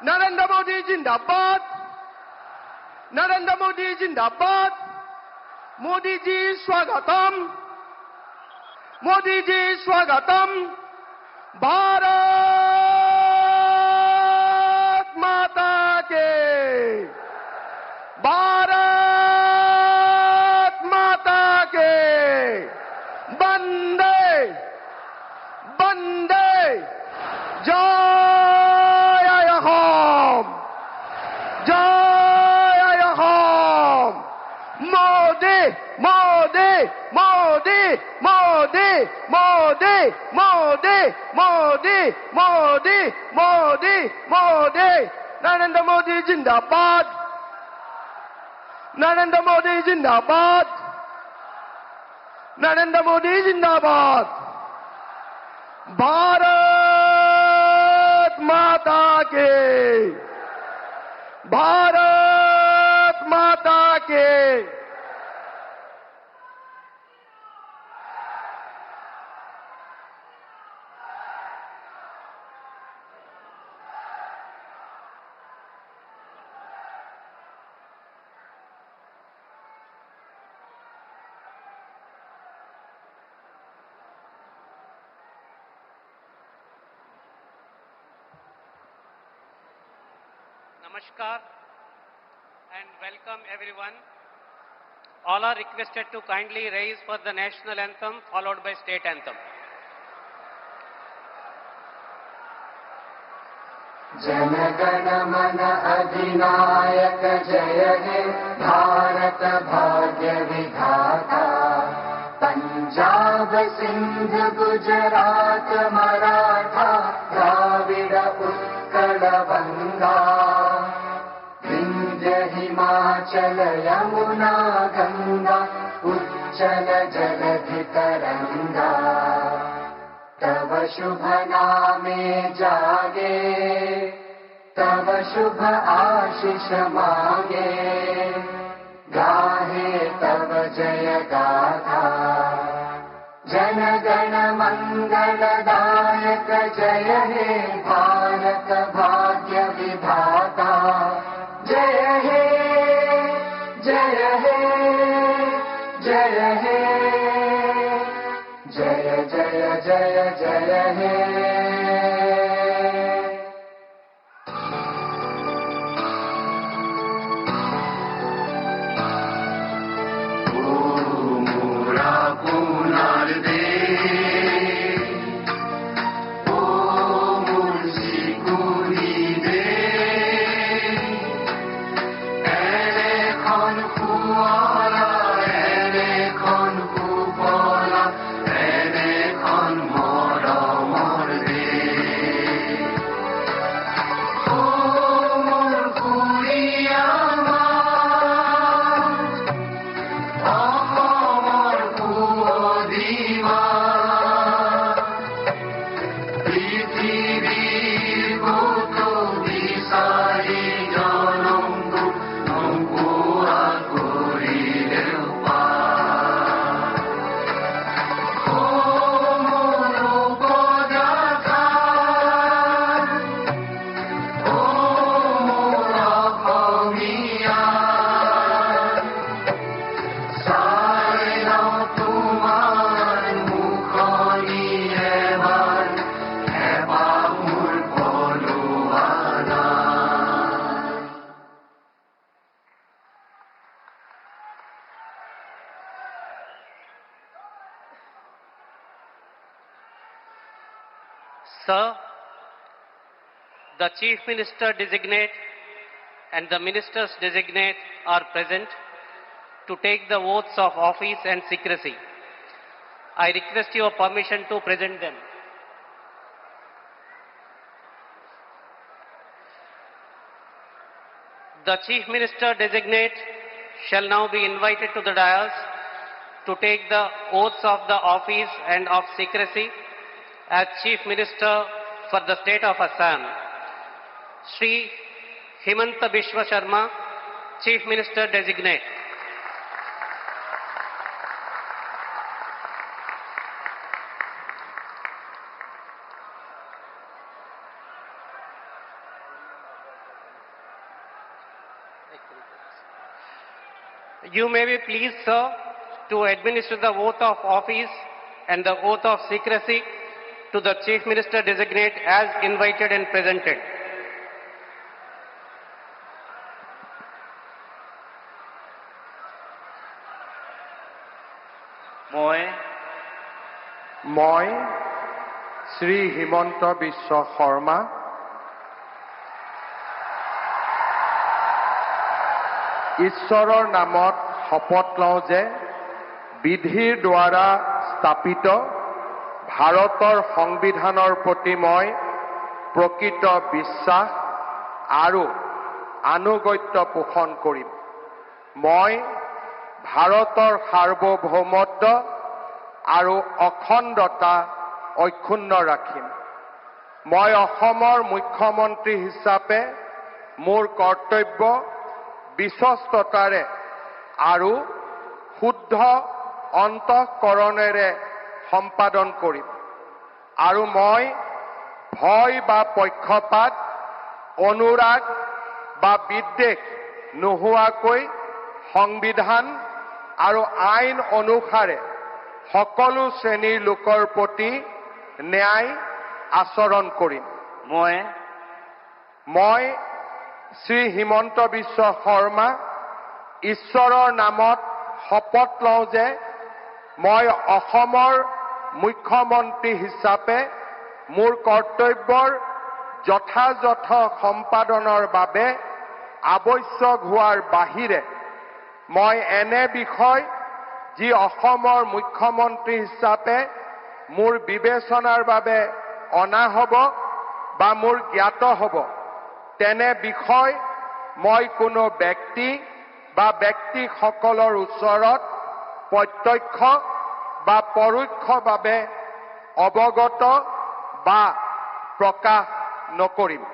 नरेंद्र मोदी जिंदाबाद, नरेंद्र मोदी जिंदाबाद। मोदी जी स्वागतम, मोदी जी स्वागतम। भारत माता के, भारत माता के। वंदे वंदे जय होम, जय होम। मोदी मोदी मोदी मोदी मोदी मोदी मोदी मोदी मोदी मोदी। नरेंद्र मोदी जिंदाबाद, नरेंद्र मोदी जिंदाबाद, नरेंद्र मोदी जिंदाबाद। भारत माता के, भारत माता के। Namaskar and welcome everyone. All are requested to kindly raise for the national anthem followed by state anthem. Jana Gana मन अधिनायक जय हे भारत भाग्य विधाता। पंजाब सिंध गुजरात मराठा द्राविड उत्कल बंगा। विंध्य हिमाचल यमुना गंगा उच्चल जलधि तरंगा। तव शुभ नामे जागे, तव शुभ आशीष मांगे। गाहे तव जय गाथा, जन गण मंगलदायक जय हे भारत भाग्य विधाता। जय हे जय हे जय हे जय जय जय जय हे। Sir, the Chief Minister designate and the ministers designate are present to take the oaths of office and secrecy. I request your permission to present them. The Chief Minister designate shall now be invited to the dais to take the oaths of the office and of secrecy as Chief Minister for the state of Assam. Shri Himanta Biswa Sharma, Chief Minister designate. You may be pleased, sir, to administer the oath of office and the oath of secrecy to the Chief Minister designate as invited and presented. মই শ্ৰী হিমন্ত বিশ্ব শৰ্মা ঈশ্বৰৰ নামত শপত লওঁ যে বিধিৰ দ্বাৰা স্থাপিত ভাৰতৰ সংবিধানৰ প্ৰতি মই প্ৰকৃত বিশ্বাস আৰু আনুগত্য পোষণ কৰিম। মই ভাৰতৰ সাৰ্বভৌমত্ব আৰু অখণ্ডতা অক্ষুণ্ণ ৰাখিম। মই অসমৰ মুখ্যমন্ত্ৰী হিচাপে মোৰ কৰ্তব্য বিশ্বস্ততাৰে আৰু শুদ্ধ অন্তঃকৰণেৰে সম্পাদন কৰিম আৰু মই ভয় বা পক্ষপাত অনুৰাগ বা বিদ্বেষ নোহোৱাকৈ সংবিধান আৰু আইন অনুসাৰে সকলো শ্ৰেণীৰ লোকৰ প্ৰতি ন্যায় আচৰণ কৰিম। মই শ্ৰী হিমন্ত বিশ্ব শৰ্মা ঈশ্বৰৰ নামত শপত লওঁ যে মই অসমৰ মুখ্যমন্ত্ৰী হিচাপে মোৰ কৰ্তব্যৰ যথাযথ সম্পাদনৰ বাবে আৱশ্যক হোৱাৰ বাহিৰে মই এনে বিষয় যি অসমৰ মুখ্যমন্ত্ৰী হিচাপে মোৰ বিবেচনাৰ বাবে অনা হ'ব বা মোৰ জ্ঞাত হ'ব তেনে বিষয় মই কোনো ব্যক্তি বা ব্যক্তিসকলৰ ওচৰত প্ৰত্যক্ষ বা পৰোক্ষভাৱে অৱগত বা প্ৰকাশ নকৰিম।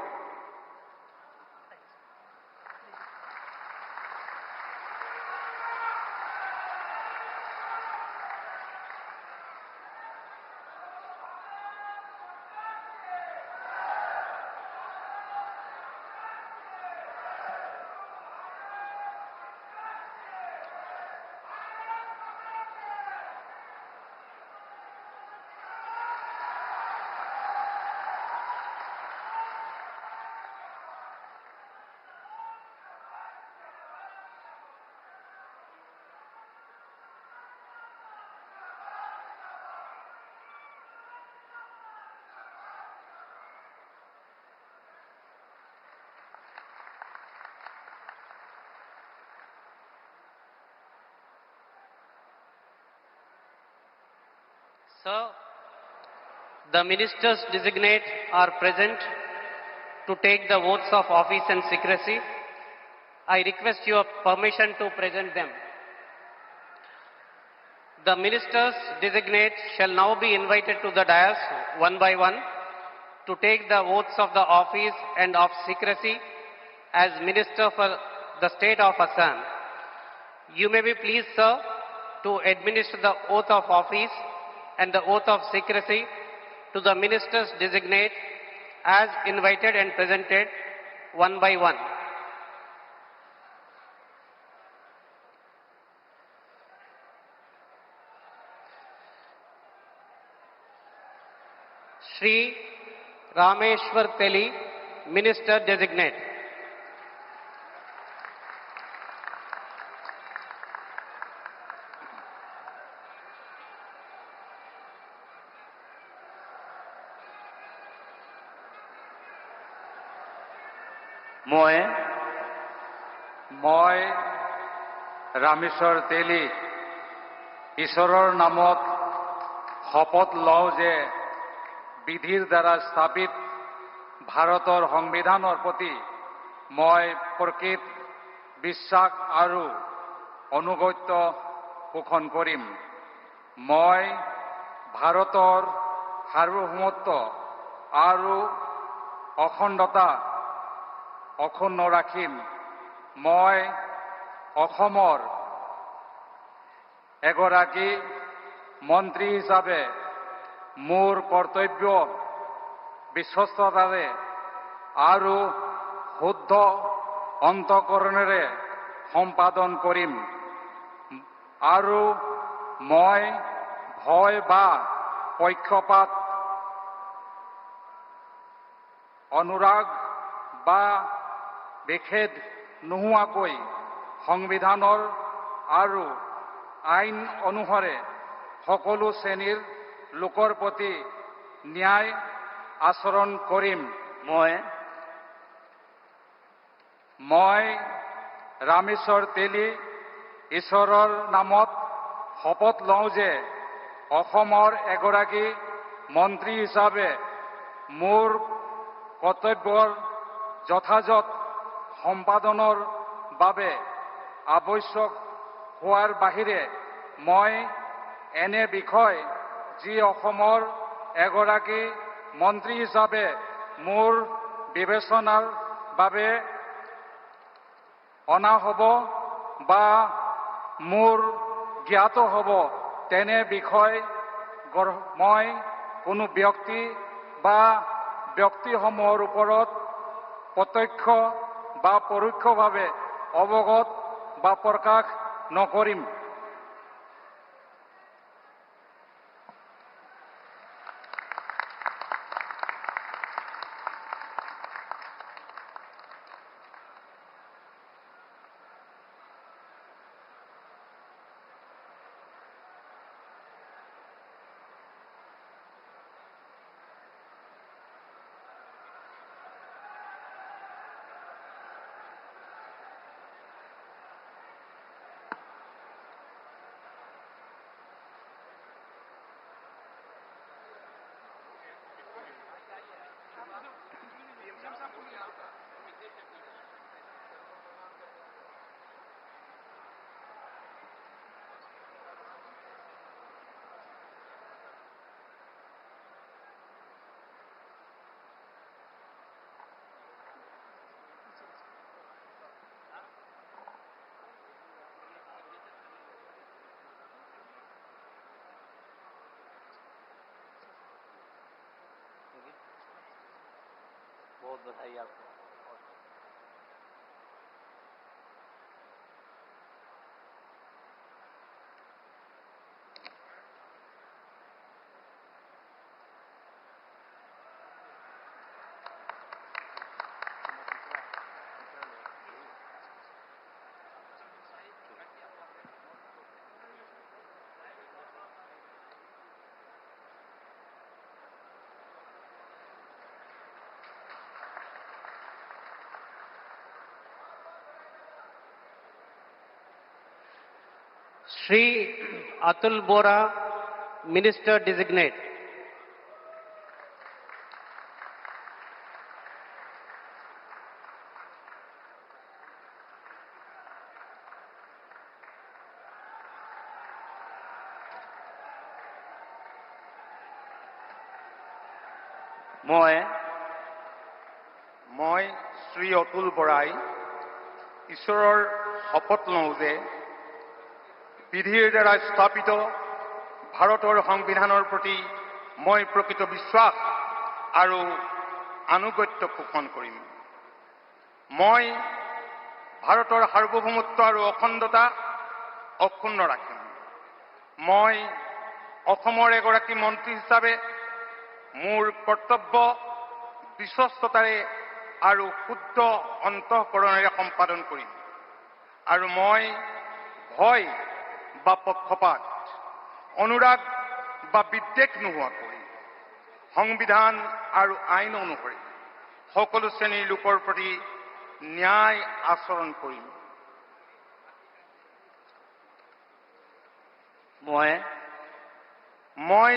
Sir, the ministers designate are present to take the oaths of office and secrecy. I request your permission to present them. The ministers designate shall now be invited to the dais one by one to take the oaths of the office and of secrecy as Minister for the State of Assam. You may be pleased, sir, to administer the oath of office and the oath of secrecy to the ministers designate as invited and presented one by one. Shri Rameshwar Teli, Minister Designate. মই ৰামেশ্বৰ তেলী ঈশ্বৰৰ নামত শপত লওঁ যে বিধিৰ দ্বাৰা স্থাপিত ভাৰতৰ সংবিধানৰ প্ৰতি মই প্ৰকৃত বিশ্বাস আৰু অনুগত্য পোষণ কৰিম। মই ভাৰতৰ সাৰ্বভৌমত্ব আৰু অখণ্ডতা অক্ষুণ্ণ ৰাখিম। মই অসমৰ এগৰাকী মন্ত্ৰী হিচাপে মোৰ কৰ্তব্য বিশ্বস্ততাৰে আৰু শুদ্ধ অন্তঃকৰণেৰে সম্পাদন কৰিম আৰু মই ভয় বা পক্ষপাত অনুৰাগ বা বিখেদ নোহোৱাকৈ সংবিধানৰ আৰু আইন অনুসাৰে সকলো শ্ৰেণীৰ লোকৰ প্ৰতি ন্যায় আচৰণ কৰিম। মই ৰামেশ্বৰ তেলী ঈশ্বৰৰ নামত শপত লওঁ যে অসমৰ এগৰাকী মন্ত্ৰী হিচাপে মোৰ কৰ্তব্যৰ যথাযথ সম্পাদনৰ বাবে আৱশ্যক হোৱাৰ বাহিৰে মই এনে বিষয় যি অসমৰ এগৰাকী মন্ত্ৰী হিচাপে মোৰ বিবেচনাৰ বাবে অনা হ'ব বা মোৰ জ্ঞাত হ'ব তেনে বিষয় মই কোনো ব্যক্তি বা ব্যক্তিসমূহৰ ওপৰত প্ৰত্যক্ষ বা পৰোক্ষভাৱে অৱগত বা প্ৰকাশ নকৰিম। बहुत बधाई आपको। Shri Atul Bora, Minister Designate. মই শ্ৰী অতুল বৰাই ঈশ্বৰৰ শপত লওঁ যে বিধিৰ দ্বাৰা স্থাপিত ভাৰতৰ সংবিধানৰ প্ৰতি মই প্ৰকৃত বিশ্বাস আৰু আনুগত্য পোষণ কৰিম। মই ভাৰতৰ সাৰ্বভৌমত্ব আৰু অখণ্ডতা অক্ষুণ্ণ ৰাখিম। মই অসমৰ এগৰাকী মন্ত্ৰী হিচাপে মোৰ কৰ্তব্য বিশ্বস্ততাৰে আৰু শুদ্ধ অন্তঃকৰণেৰে সম্পাদন কৰিম আৰু মই ভয় বা পক্ষপাত অনুৰাগ বা বিদ্বেষ নোহোৱাকৈ সংবিধান আৰু আইন অনুসৰি সকলো শ্ৰেণীৰ লোকৰ প্ৰতি ন্যায় আচৰণ কৰিম। মই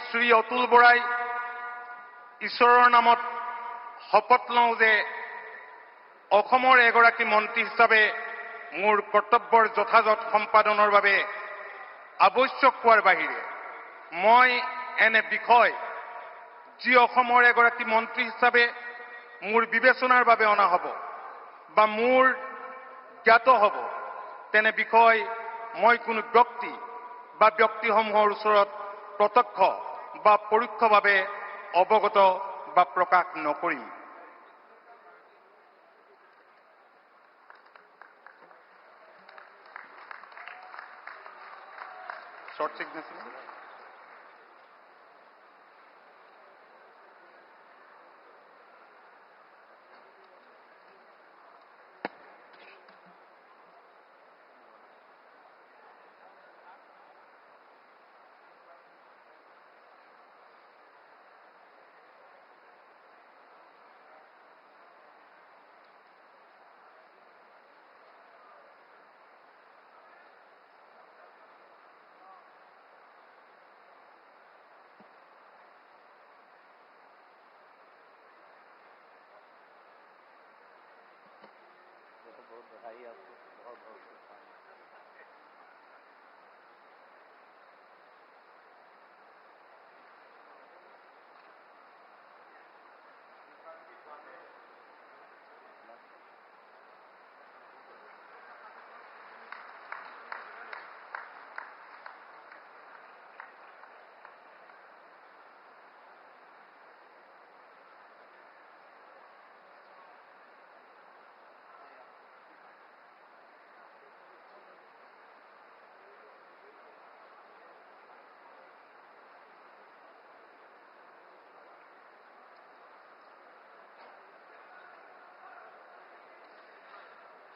শ্ৰী অতুল বৰাই ঈশ্বৰৰ নামত শপত লওঁ যে অসমৰ এগৰাকী মন্ত্ৰী হিচাপে মোৰ কৰ্তব্যৰ যথাযথ সম্পাদনৰ বাবে আৱশ্যক হোৱাৰ বাহিৰে মই এনে বিষয় যি অসমৰ এগৰাকী মন্ত্ৰী হিচাপে মোৰ বিবেচনাৰ বাবে অনা হ'ব বা মোৰ জ্ঞাত হ'ব তেনে বিষয় মই কোনো ব্যক্তি বা ব্যক্তিসমূহৰ ওচৰত প্ৰত্যক্ষ বা পৰোক্ষভাৱে অৱগত বা প্ৰকাশ নকৰিম। Short signature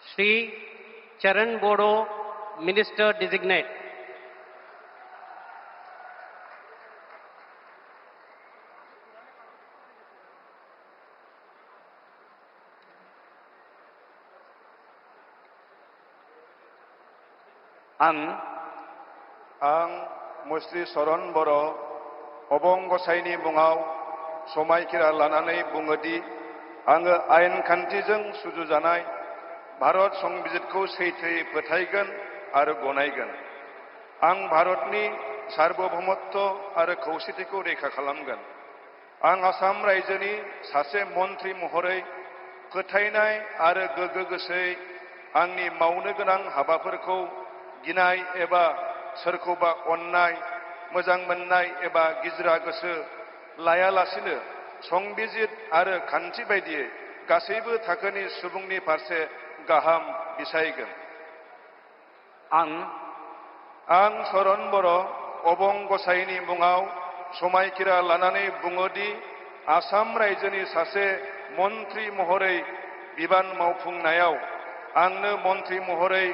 Shri Charan Bodo, Minister Designate. आं मुस्रि चरण बर' अबं गसाइनि मुङाव समायखिरा लानानै बुङोदि आङो आयेन खान्थिजों सुजुजानाय भारत संबिजितखौ सैथोयै फोथायगोन आरो गनायगोन। आं भारतनि सार्वभौमत्व आरो खौसेथिखौ रैखा खालामगोन। आं आसाम रायजोनि सासे मन्थ्रि महरै फोथायनाय आरो गोगो गोसोयै आंनि मावनो गोनां हाबाफोरखौ गिनाय एबा सोरखौबा अननाय, मोजां मोननाय एबा गिज्रा गोसो लायालासिनो संबिजित आरो खान्थि बायदियै गासैबो थाखोनि सुबुंनि फारसे गाहाम बिसायगोन। आं चरण बर' अबं गसाइनि मुङाव समायखिरा लानानै बुङोदि आसाम रायजोनि सासे मन्थ्रि महरै बिबान मावफुंनायाव आंनो मन्थ्रि महरै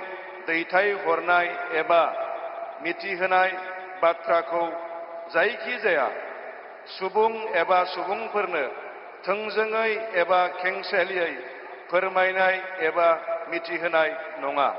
दैथाय हरनाय एबा मिथिहोनाय बाथ्राखौ जायखिजाया सुबुं एबा सुबुंफोरनो थोंजोङै एबा खेंसालियै फोरमायनाय एबा मिथिहोनाय नङा।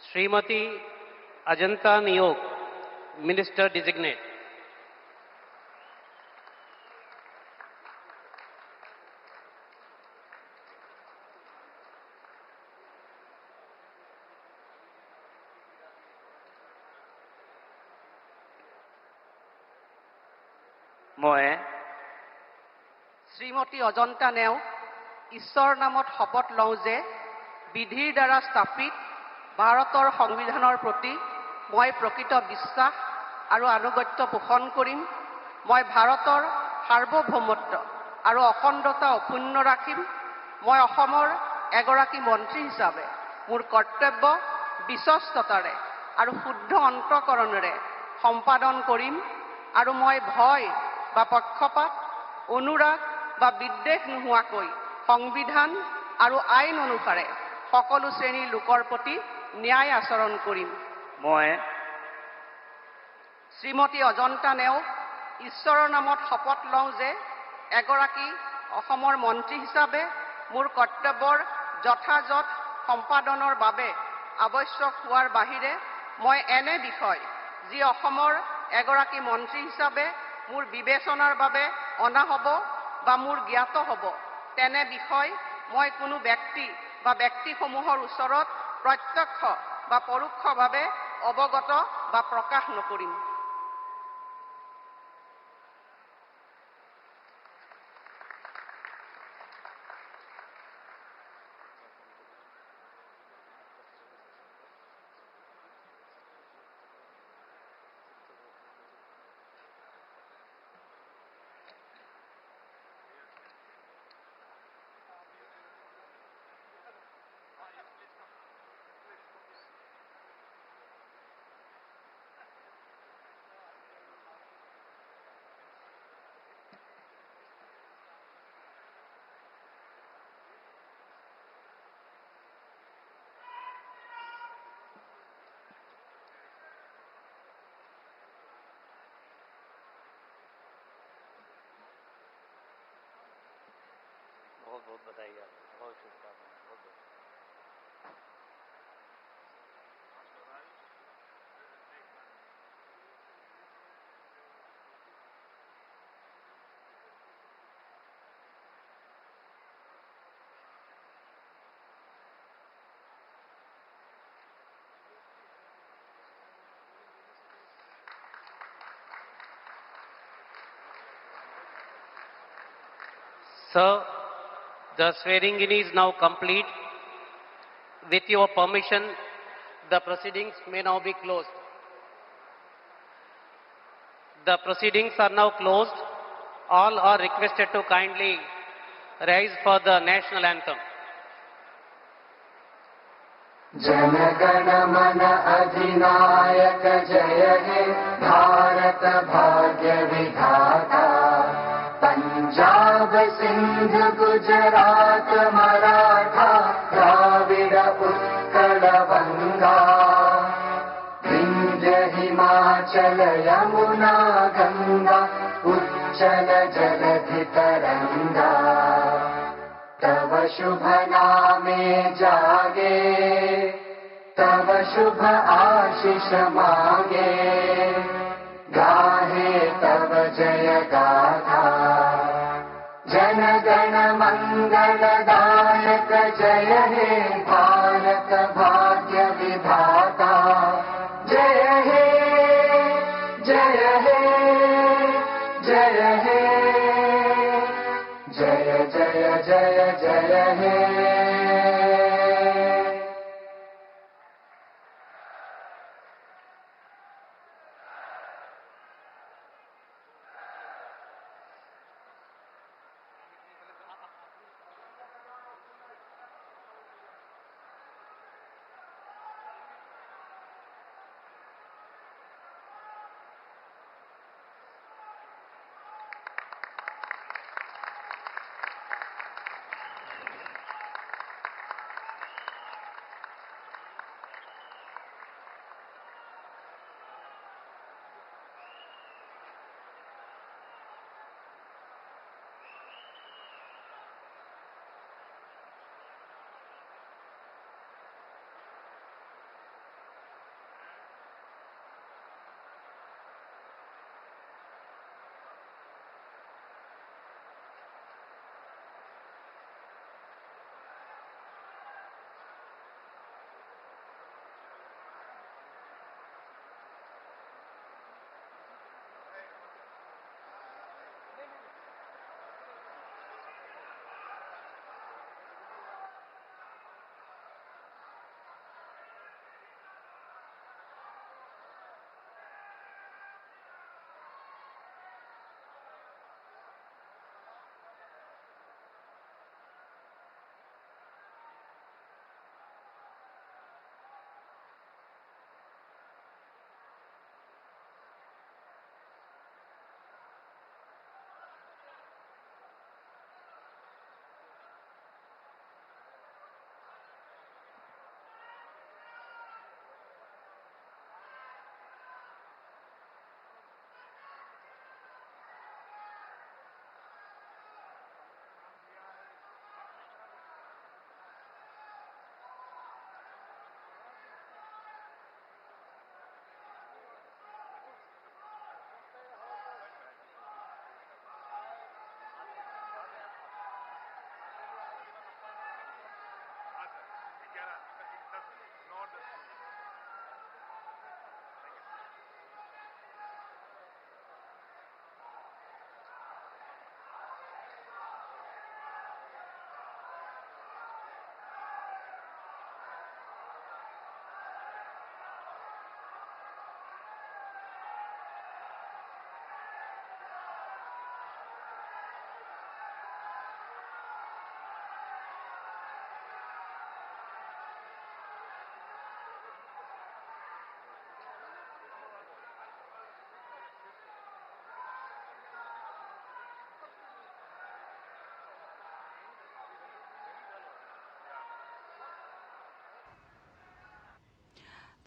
Srimati Ajanta Niyog, Minister Designate. মই শ্ৰীমতী অজন্তা নেওগ ঈশ্বৰৰ নামত শপত লওঁ যে বিধিৰ দ্বাৰা স্থাপিত ভাৰতৰ সংবিধানৰ প্ৰতি মই প্ৰকৃত বিশ্বাস আৰু আনুগত্য পোষণ কৰিম। মই ভাৰতৰ সাৰ্বভৌমত্ব আৰু অখণ্ডতা অক্ষুণ্ণ ৰাখিম। মই অসমৰ এগৰাকী মন্ত্ৰী হিচাপে মোৰ কৰ্তব্য বিশ্বস্ততাৰে আৰু শুদ্ধ অন্তঃকৰণেৰে সম্পাদন কৰিম আৰু মই ভয় বা পক্ষপাত অনুৰাগ বা বিদ্বেষ নোহোৱাকৈ সংবিধান আৰু আইন অনুসাৰে সকলো শ্ৰেণীৰ লোকৰ প্ৰতি ন্যায় আচৰণ কৰিম। মই শ্ৰীমতী অজন্তা নেওগ ঈশ্বৰৰ নামত শপত লওঁ যে এগৰাকী অসমৰ মন্ত্ৰী হিচাপে মোৰ কৰ্তব্যৰ যথাযথ সম্পাদনৰ বাবে আৱশ্যক হোৱাৰ বাহিৰে মই এনে বিষয় যি অসমৰ এগৰাকী মন্ত্ৰী হিচাপে মোৰ বিবেচনাৰ বাবে অনা হ'ব বা মোৰ জ্ঞাত হ'ব তেনে বিষয় মই কোনো ব্যক্তি বা ব্যক্তিসমূহৰ ওচৰত প্ৰত্যক্ষ বা পৰোক্ষভাৱে অৱগত বা প্ৰকাশ নকৰিম। बहुत बहुत बधाई आप, बहुत शुभकामनाएं, बहुत बहुत। Sir, the swearing-in is now complete. With your permission, the proceedings may now be closed. The proceedings are now closed. All are requested to kindly rise for the national anthem. Jana Gana मन अधिनायक जय हे भारत भाग्य विधाता पंजाब सिंध गुजरात मराठा द्राविड उत्कल बंगा विंध्य हिमाचल यमुना गंगा उच्चल जलधि तरंगा तव शुभ नामे जागे तव शुभ आशीष मांगे गाहे तव जय गाथा जन गण मंगल दायक जय हे भारत भाग्य विधाता जय हे जय हे जय हे जय जय जय जय हे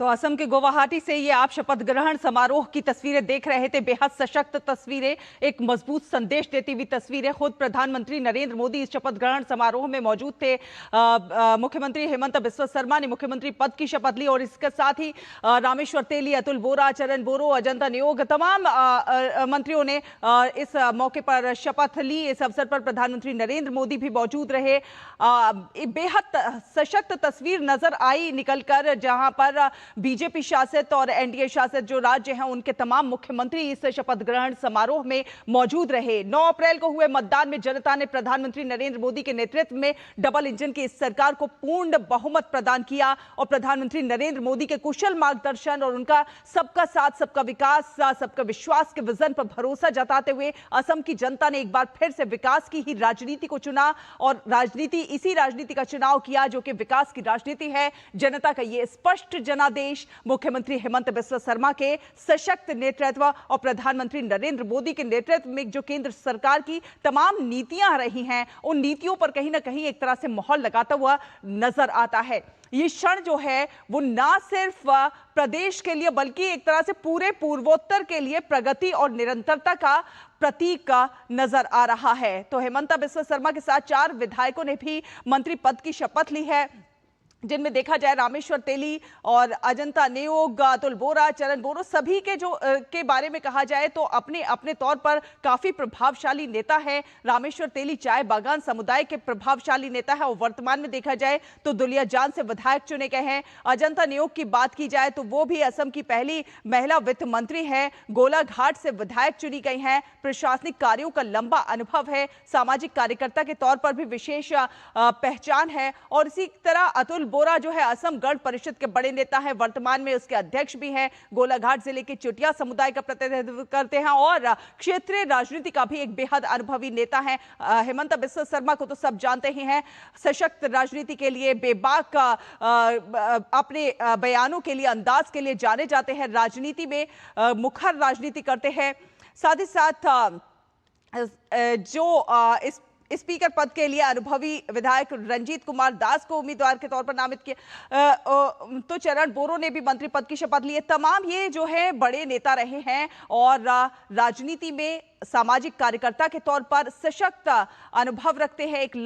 तो असम के गुवाहाटी से ये आप शपथ ग्रहण समारोह की तस्वीरें देख रहे थे। बेहद सशक्त तस्वीरें, एक मजबूत संदेश देती हुई तस्वीरें। खुद प्रधानमंत्री नरेंद्र मोदी इस शपथ ग्रहण समारोह में मौजूद थे। मुख्यमंत्री हेमंत बिस्वा शर्मा ने मुख्यमंत्री पद की शपथ ली और इसके साथ ही रामेश्वर तेली, अतुल बोरा, चरण बोरो, अजंता नियोग, तमाम मंत्रियों ने इस मौके पर शपथ ली। इस अवसर पर प्रधानमंत्री नरेंद्र मोदी भी मौजूद रहे। बेहद सशक्त तस्वीर नजर आई निकलकर, जहां पर बीजेपी शासित और एनडीए शासित जो राज्य हैं उनके तमाम मुख्यमंत्री इस शपथ ग्रहण समारोह में मौजूद रहे। 9 अप्रैल को हुए मतदान में जनता ने प्रधानमंत्री नरेंद्र मोदी के नेतृत्व में डबल इंजन की इस सरकार को पूर्ण बहुमत प्रदान किया और प्रधानमंत्री नरेंद्र मोदी के कुशल मार्गदर्शन और उनका सबका साथ, सबका विकास, सबका विश्वास के विजन पर भरोसा जताते हुए असम की जनता ने एक बार फिर से विकास की ही राजनीति को चुना और इसी राजनीति का चुनाव किया जो कि विकास की राजनीति है। जनता का यह स्पष्ट जनादेश मुख्यमंत्री हेमंत बिस्वा शर्मा के सशक्त नेतृत्व और प्रधानमंत्री नरेंद्र मोदी के नेतृत्व में जो केंद्र सरकार की तमाम नीतियां रही हैं, उन नीतियों पर कहीं ना कहीं एक तरह से मोहर लगाता हुआ नजर आता है। ये क्षण जो है वो ना सिर्फ प्रदेश के लिए बल्कि एक तरह से पूरे पूर्वोत्तर के लिए प्रगति और निरंतरता का प्रतीक नजर आ रहा है। तो हेमंत बिस्वा शर्मा के साथ 4 विधायकों ने भी मंत्री पद की शपथ ली है, जिनमें देखा जाए रामेश्वर तेली और अजंता नियोग, अतुल बोरा, चरण बोरो, सभी के बारे में कहा जाए तो अपने अपने तौर पर काफी प्रभावशाली नेता है। रामेश्वर तेली चाय बागान समुदाय के प्रभावशाली नेता है और वर्तमान में देखा जाए तो दुलियाजान से विधायक चुने गए हैं। अजंता नियोग की बात की जाए तो वो भी असम की पहली महिला वित्त मंत्री है। गोलाघाट से विधायक चुनी गई हैं। प्रशासनिक कार्यों का लंबा अनुभव है। सामाजिक कार्यकर्ता के तौर पर भी विशेष पहचान है। और इसी तरह अतुल बोरा जो है असम गण परिषद के बड़े नेता हैं, वर्तमान में उसके अध्यक्ष भी हैं। गोलाघाट जिले के चुटिया समुदाय का प्रतिनिधित्व करते हैं और क्षेत्रीय राजनीति का भी एक बेहद अनुभवी नेता है। हेमंत बिस्वा शर्मा को तो सब जानते ही हैं, सशक्त राजनीति के लिए, बेबाक अपने बयानों के लिए, अंदाज के लिए जाने जाते हैं। राजनीति में मुखर राजनीति करते हैं। साथ ही साथ जो इस स्पीकर पद के लिए अनुभवी विधायक रंजीत कुमार दास को उम्मीदवार के तौर पर नामित किया, तो चरण बोरो ने भी मंत्री पद की शपथ ली है। तमाम ये जो है बड़े नेता रहे हैं और राजनीति में सामाजिक कार्यकर्ता के तौर पर सशक्त अनुभव रखते हैं। एक